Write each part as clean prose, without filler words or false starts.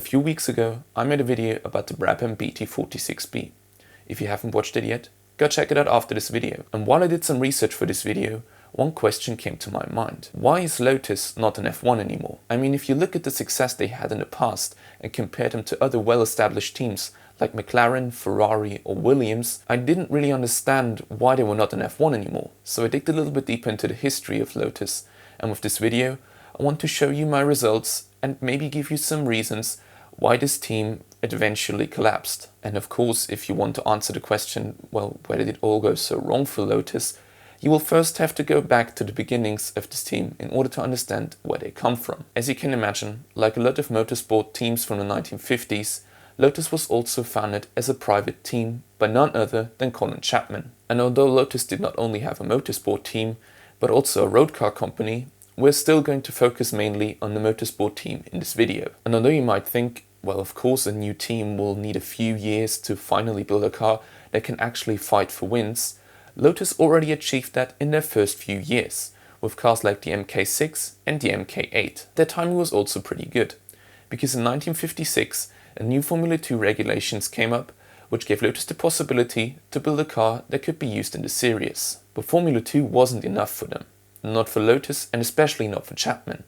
few weeks ago, I made a video about the Brabham BT46b. If you haven't watched it yet, go check it out after this video. And while I did some research for this video, one question came to my mind. Why is Lotus not an F1 anymore? I mean, if you look at the success they had in the past and compare them to other well-established teams like McLaren, Ferrari or Williams, I didn't really understand why they were not an F1 anymore. So I digged a little bit deeper into the history of Lotus, and with this video, I want to show you my results and maybe give you some reasons why this team eventually collapsed. And of course, if you want to answer the question, well, where did it all go so wrong for Lotus, you will first have to go back to the beginnings of this team in order to understand where they come from. As you can imagine, like a lot of motorsport teams from the 1950s, Lotus was also founded as a private team by none other than Colin Chapman. And although Lotus did not only have a motorsport team, but also a road car company, we're still going to focus mainly on the motorsport team in this video. And although you might think, well, of course a new team will need a few years to finally build a car that can actually fight for wins, Lotus already achieved that in their first few years, with cars like the MK6 and the MK8. Their timing was also pretty good, because in 1956 a new Formula 2 regulations came up which gave Lotus the possibility to build a car that could be used in the series. But Formula 2 wasn't enough for them. Not for Lotus and especially not for Chapman.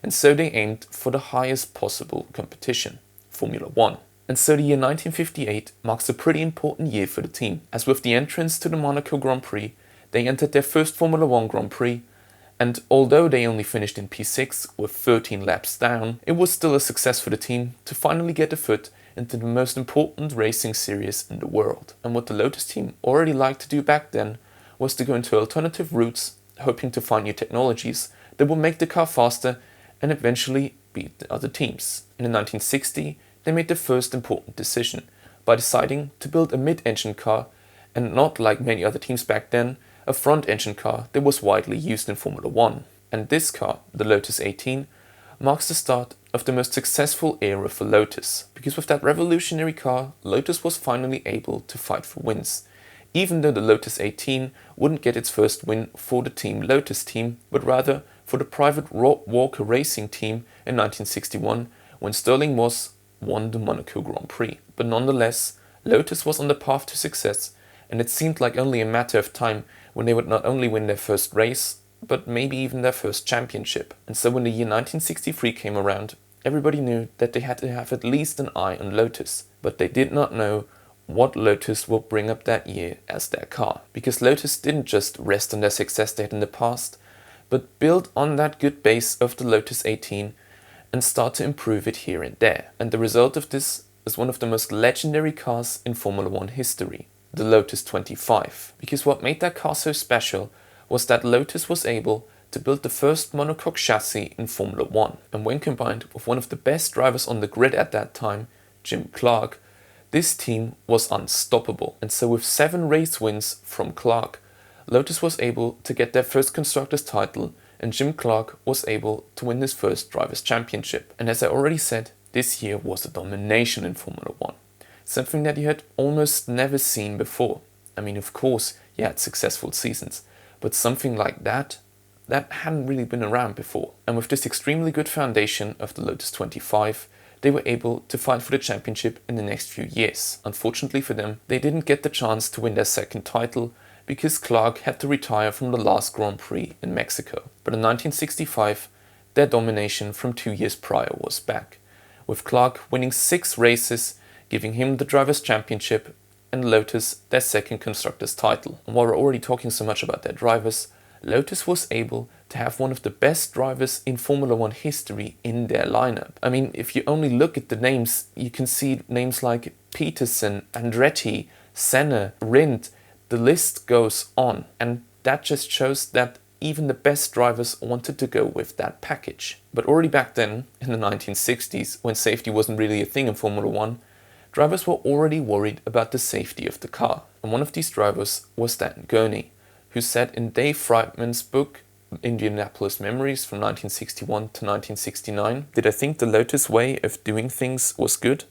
And so they aimed for the highest possible competition, Formula 1. And so the year 1958 marks a pretty important year for the team, as with the entrance to the Monaco Grand Prix, they entered their first Formula 1 Grand Prix, and although they only finished in P6 with 13 laps down, it was still a success for the team to finally get a foot into the most important racing series in the world. And what the Lotus team already liked to do back then was to go into alternative routes, hoping to find new technologies that will make the car faster and eventually beat the other teams. In 1960, they made the first important decision by deciding to build a mid-engine car and not, like many other teams back then, a front-engine car that was widely used in Formula 1. And this car, the Lotus 18, marks the start of the most successful era for Lotus, because with that revolutionary car, Lotus was finally able to fight for wins. Even though the Lotus 18 wouldn't get its first win for the Team Lotus team, but rather for the private Rob Walker Racing team in 1961, when Sterling Moss won the Monaco Grand Prix. But nonetheless, Lotus was on the path to success, and it seemed like only a matter of time when they would not only win their first race, but maybe even their first championship. And so when the year 1963 came around, everybody knew that they had to have at least an eye on Lotus, but they did not know what Lotus will bring up that year as their car. Because Lotus didn't just rest on their success they had in the past, but build on that good base of the Lotus 18 and start to improve it here and there. And the result of this is one of the most legendary cars in Formula 1 history, the Lotus 25. Because what made that car so special was that Lotus was able to build the first monocoque chassis in Formula 1. And when combined with one of the best drivers on the grid at that time, Jim Clark, this team was unstoppable. And so with 7 race wins from Clark, Lotus was able to get their first constructors title, and Jim Clark was able to win his first drivers' championship. And as I already said, this year was a domination in Formula 1. Something that you had almost never seen before. I mean, of course, you had successful seasons, but something like that hadn't really been around before. And with this extremely good foundation of the Lotus 25, they were able to fight for the championship in the next few years. Unfortunately for them, they didn't get the chance to win their second title because Clark had to retire from the last Grand Prix in Mexico. But in 1965, their domination from 2 years prior was back, with Clark winning 6 races, giving him the Drivers' Championship and Lotus their second Constructors' title. And while we're already talking so much about their drivers, Lotus was able to have one of the best drivers in Formula 1 history in their lineup. I mean, if you only look at the names, you can see names like Peterson, Andretti, Senna, Rindt. The list goes on, and that just shows that even the best drivers wanted to go with that package. But already back then, in the 1960s, when safety wasn't really a thing in Formula 1, drivers were already worried about the safety of the car. And one of these drivers was Dan Gurney, who said in Dave Friedman's book, Indianapolis Memories from 1961 to 1969, "Did I think the Lotus way of doing things was good?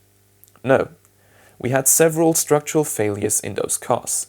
No. We had several structural failures in those cars.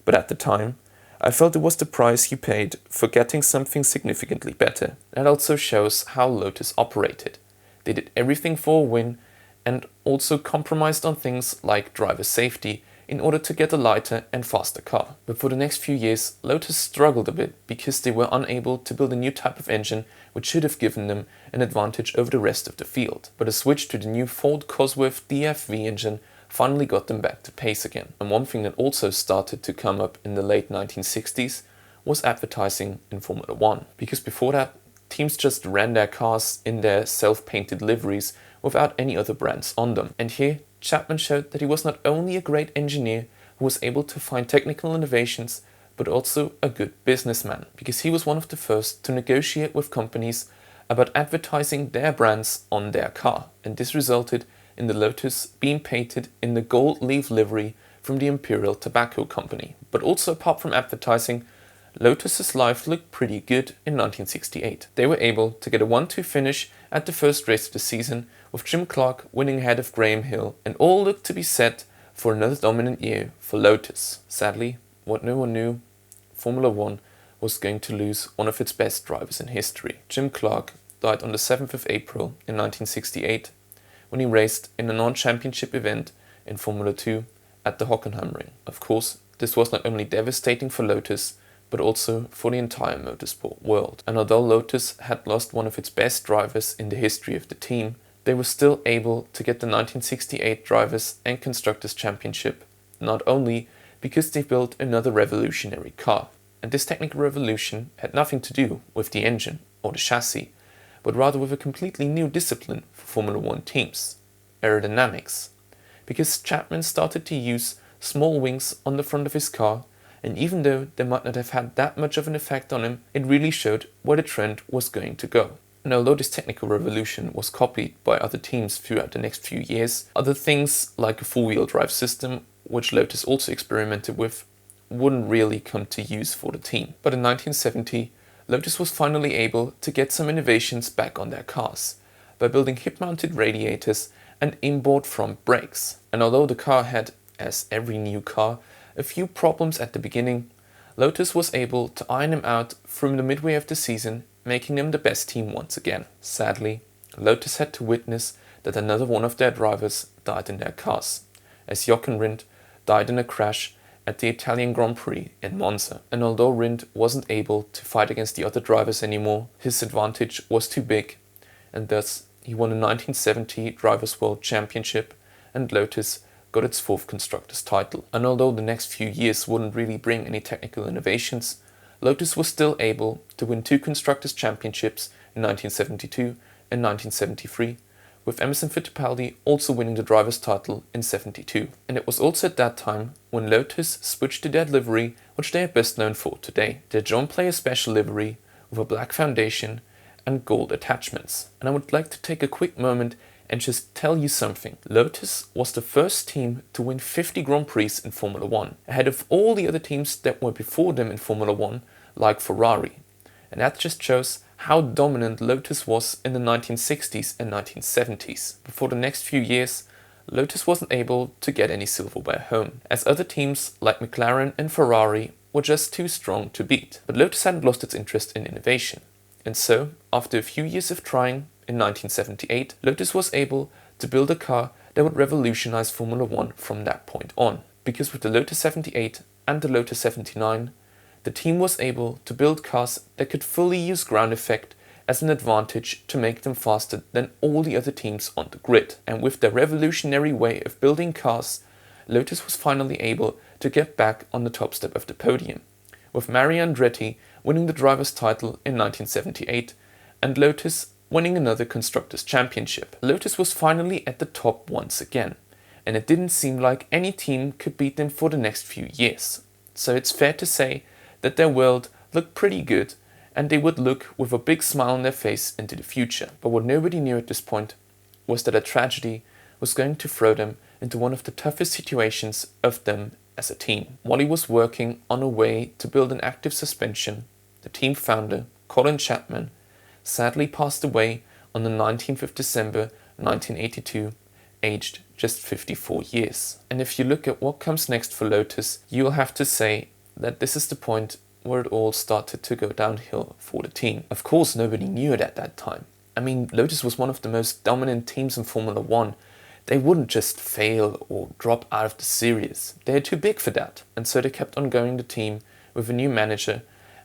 But at the time, I felt it was the price you paid for getting something significantly better." That also shows how Lotus operated. They did everything for a win, and also compromised on things like driver safety in order to get a lighter and faster car. But for the next few years, Lotus struggled a bit because they were unable to build a new type of engine which should have given them an advantage over the rest of the field. But a switch to the new Ford Cosworth DFV engine finally got them back to pace again. And one thing that also started to come up in the late 1960s was advertising in Formula One. Because before that, teams just ran their cars in their self-painted liveries without any other brands on them. And here, Chapman showed that he was not only a great engineer who was able to find technical innovations, but also a good businessman, because he was one of the first to negotiate with companies about advertising their brands on their car. And this resulted in the Lotus being painted in the gold leaf livery from the Imperial Tobacco Company. But also apart from advertising, Lotus's life looked pretty good in 1968. They were able to get a 1-2 finish at the first race of the season, with Jim Clark winning ahead of Graham Hill, and all looked to be set for another dominant year for Lotus. Sadly, what no one knew, Formula One was going to lose one of its best drivers in history. Jim Clark died on the 7th of April in 1968 when he raced in a non-championship event in Formula 2 at the Hockenheimring. Of course, this was not only devastating for Lotus, but also for the entire motorsport world. And although Lotus had lost one of its best drivers in the history of the team, they were still able to get the 1968 Drivers' and Constructors' Championship, not only because they built another revolutionary car. And this technical revolution had nothing to do with the engine or the chassis, but rather with a completely new discipline for Formula One teams: aerodynamics. Because Chapman started to use small wings on the front of his car, and even though they might not have had that much of an effect on him, it really showed where the trend was going to go. And although this technical revolution was copied by other teams throughout the next few years, other things like a four-wheel drive system, which Lotus also experimented with, wouldn't really come to use for the team. But in 1970, Lotus was finally able to get some innovations back on their cars by building hip-mounted radiators and inboard front brakes. And although the car had, as every new car, a few problems at the beginning, Lotus was able to iron them out from the midway of the season, making them the best team once again. Sadly, Lotus had to witness that another one of their drivers died in their cars, as Jochen Rindt died in a crash at the Italian Grand Prix in Monza. And although Rindt wasn't able to fight against the other drivers anymore, his advantage was too big, and thus he won the 1970 Drivers' World Championship, and Lotus got its fourth Constructors' title. And although the next few years wouldn't really bring any technical innovations, Lotus was still able to win two Constructors' Championships in 1972 and 1973, with Emerson Fittipaldi also winning the driver's title in 72. And it was also at that time when Lotus switched to their livery, which they are best known for today. Their John Player Special livery with a black foundation and gold attachments. And I would like to take a quick moment and just tell you something. Lotus was the first team to win 50 Grand Prix in Formula One, ahead of all the other teams that were before them in Formula One, like Ferrari. And that just shows how dominant Lotus was in the 1960s and 1970s. But for the next few years, Lotus wasn't able to get any silverware home, as other teams like McLaren and Ferrari were just too strong to beat. But Lotus hadn't lost its interest in innovation. And so, after a few years of trying, in 1978, Lotus was able to build a car that would revolutionize Formula One from that point on. Because with the Lotus 78 and the Lotus 79, the team was able to build cars that could fully use ground effect as an advantage to make them faster than all the other teams on the grid. And with their revolutionary way of building cars, Lotus was finally able to get back on the top step of the podium, with Mario Andretti winning the driver's title in 1978 and Lotus winning another Constructors' Championship. Lotus was finally at the top once again, and it didn't seem like any team could beat them for the next few years. So it's fair to say that their world looked pretty good, and they would look with a big smile on their face into the future. But what nobody knew at this point was that a tragedy was going to throw them into one of the toughest situations of them as a team. While he was working on a way to build an active suspension, the team founder, Colin Chapman, sadly passed away on the 19th of December 1982, aged just 54 years. And if you look at what comes next for Lotus, you'll have to say that this is the point where it all started to go downhill for the team. Of course, nobody knew it at that time. I mean, Lotus was one of the most dominant teams in Formula One. they wouldn't just fail or drop out of the series. They are too big for that, and so they kept on going the team with a new manager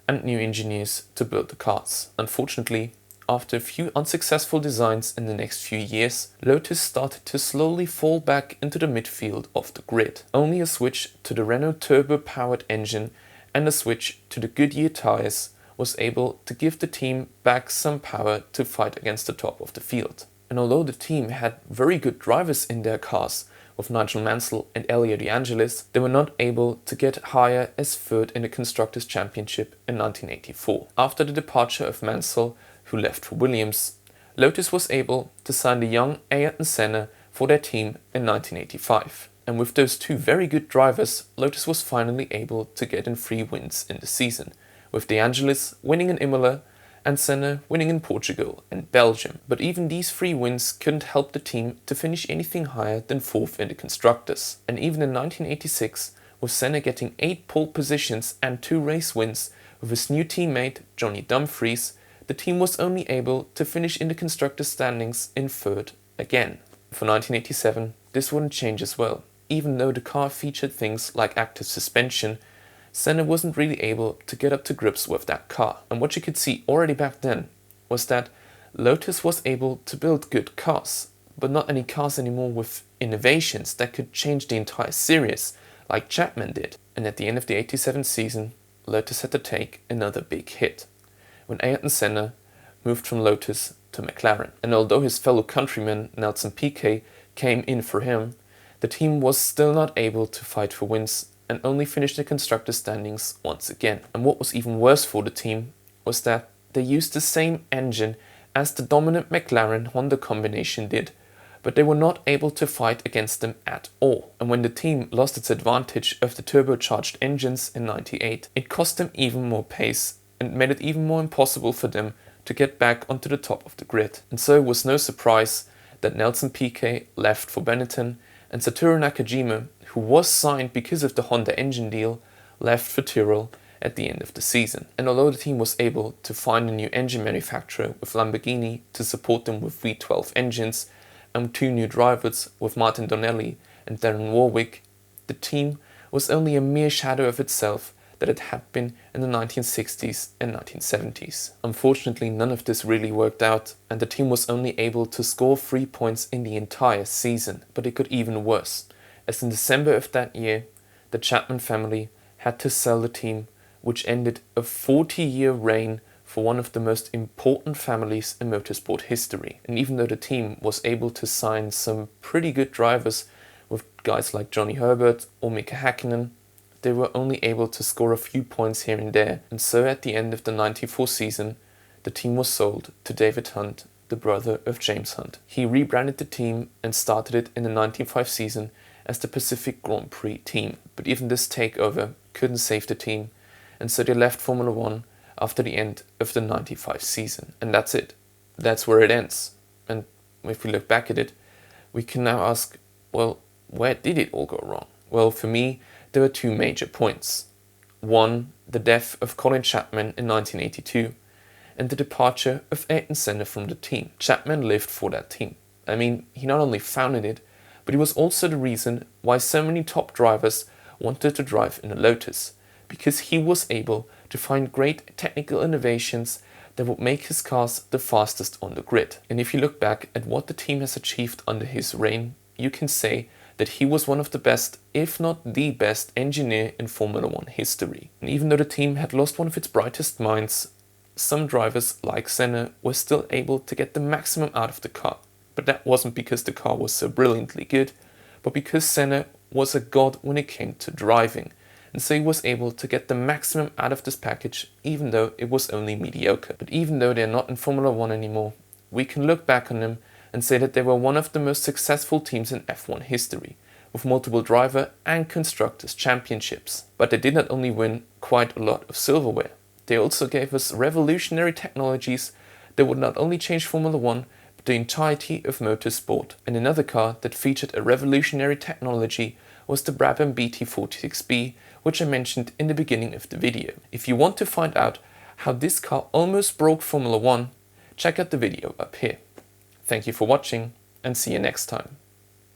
and new engineers to build the cars. Unfortunately, after a few unsuccessful designs in the next few years, Lotus started to slowly fall back into the midfield of the grid. Only a switch to the Renault turbo-powered engine and a switch to the Goodyear tyres was able to give the team back some power to fight against the top of the field. And although the team had very good drivers in their cars, with Nigel Mansell and Elio De Angelis, they were not able to get higher as third in the Constructors' Championship in 1984. After the departure of Mansell, who left for Williams, Lotus was able to sign the young Ayrton Senna for their team in 1985. And with those two very good drivers, Lotus was finally able to get in 3 wins in the season, with De Angelis winning in Imola and Senna winning in Portugal and Belgium. But even these 3 wins couldn't help the team to finish anything higher than 4th in the Constructors. And even in 1986, with Senna getting 8 pole positions and 2 race wins with his new teammate Johnny Dumfries, the team was only able to finish in the Constructors' standings in 3rd again. For 1987, this wouldn't change as well. Even though the car featured things like active suspension, Senna wasn't really able to get up to grips with that car. And what you could see already back then was that Lotus was able to build good cars, but not any cars anymore with innovations that could change the entire series, like Chapman did. And at the end of the 87 season, Lotus had to take another big hit, when Ayrton Senna moved from Lotus to McLaren. And although his fellow countryman Nelson Piquet came in for him, the team was still not able to fight for wins and only finished the Constructors' standings once again. And what was even worse for the team was that they used the same engine as the dominant McLaren-Honda combination did, but they were not able to fight against them at all. And when the team lost its advantage of the turbocharged engines in '98, it cost them even more pace and made it even more impossible for them to get back onto the top of the grid. And so it was no surprise that Nelson Piquet left for Benetton, and Satoru Nakajima, who was signed because of the Honda engine deal, left for Tyrrell at the end of the season. And although the team was able to find a new engine manufacturer with Lamborghini to support them with V12 engines, and 2 new drivers with Martin Donnelly and Darren Warwick, the team was only a mere shadow of itself that it had been in the 1960s and 1970s. Unfortunately, none of this really worked out, and the team was only able to score 3 points in the entire season. But it got even worse, as in December of that year, the Chapman family had to sell the team, which ended a 40-year reign for one of the most important families in motorsport history. And even though the team was able to sign some pretty good drivers with guys like Johnny Herbert or Mika Häkkinen, they were only able to score a few points here and there. And so at the end of the '94 season, the team was sold to David Hunt, the brother of James Hunt. He rebranded the team and started it in the '95 season as the Pacific Grand Prix team. But even this takeover couldn't save the team, and so they left Formula One after the end of the '95 season. And that's it. That's where it ends. And if we look back at it, we can now ask, well, where did it all go wrong? Well, for me, there were 2 major points. One, the death of Colin Chapman in 1982, and the departure of Ayrton Senna from the team. Chapman lived for that team. I mean, he not only founded it, but he was also the reason why so many top drivers wanted to drive in a Lotus, because he was able to find great technical innovations that would make his cars the fastest on the grid. And if you look back at what the team has achieved under his reign, you can say that he was one of the best, if not the best, engineer in Formula One history. And even though the team had lost one of its brightest minds, some drivers like Senna were still able to get the maximum out of the car. But that wasn't because the car was so brilliantly good, but because Senna was a god when it came to driving. And so he was able to get the maximum out of this package, even though it was only mediocre. But even though they're not in Formula One anymore, we can look back on them and say that they were one of the most successful teams in F1 history, with multiple driver and constructors championships. But they did not only win quite a lot of silverware, they also gave us revolutionary technologies that would not only change Formula One, but the entirety of motorsport. And another car that featured a revolutionary technology was the Brabham BT46b, which I mentioned in the beginning of the video. If you want to find out how this car almost broke Formula One, check out the video up here. Thank you for watching, and see you next time.